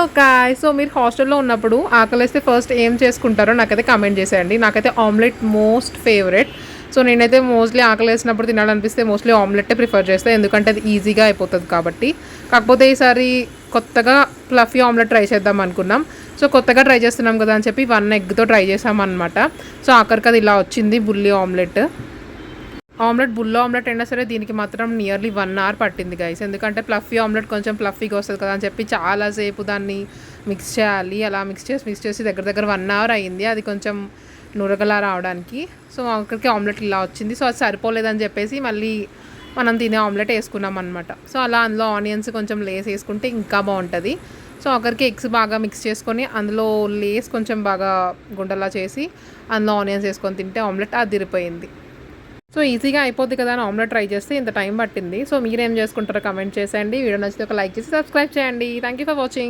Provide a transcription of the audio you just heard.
Hello guys. So మీరు హాస్టల్లో ఉన్నప్పుడు ఆకలేస్తే ఫస్ట్ ఏం చేసుకుంటారో నాకైతే కామెంట్ చేసేయండి. నాకైతే ఆమ్లెట్ మోస్ట్ ఫేవరెట్. సో నేనైతే మోస్ట్లీ ఆకలేసినప్పుడు తినాలనిపిస్తే మోస్ట్లీ ఆమ్లెట్టే ప్రిఫర్ చేస్తాను, ఎందుకంటే అది ఈజీగా అయిపోతుంది కాబట్టి. కాకపోతే ఈసారి కొత్తగా ఫ్లఫీ ఆమ్లెట్ ట్రై చేద్దాం అనుకున్నాం. సో కొత్తగా ట్రై చేస్తున్నాం కదా అని చెప్పి 1 ఎగ్తో ట్రై చేసామన్నమాట. సో ఆఖరికి అది ఇలా వచ్చింది, బుల్లి ఆమ్లెట్. బుల్లో ఆమ్లెట్ అయినా సరే దీనికి మాత్రం నియర్లీ 1 అవర్ పట్టింది గైస్. ఎందుకంటే ఫ్లఫీ ఆమ్లెట్ కొంచెం ఫ్లఫీగా వస్తుంది కదా అని చెప్పి చాలాసేపు దాన్ని మిక్స్ చేయాలి. అలా మిక్స్ చేసి దగ్గర దగ్గర 1 అవర్ అయ్యింది అది కొంచెం నురగలా రావడానికి. సో అక్కడికి ఆమ్లెట్ ఇలా వచ్చింది. సో అది సరిపోలేదని చెప్పేసి మళ్ళీ మనం తినే ఆమ్లెట్ వేసుకున్నాం అనమాట. సో అలా అందులో ఆనియన్స్ కొంచెం లేస్ వేసుకుంటే ఇంకా బాగుంటుంది. సో అక్కడికి ఎగ్స్ బాగా మిక్స్ చేసుకొని అందులో లేస్ కొంచెం బాగా గుండెలా చేసి అందులో ఆనియన్స్ వేసుకొని తింటే ఆమ్లెట్ అదిరిపోయింది. సో ఈజీగా అయిపోద్ది కదా అని ఆమ్లెట్ ట్రై చేస్తే ఇంత టైం పట్టింది. సో మీరేం చేసుకుంటారో కమెంట్ చేసేయండి. వీడియో నచ్చితే ఒక లైక్ చేసి సబ్స్క్రైబ్ చేయండి. Thank you for watching.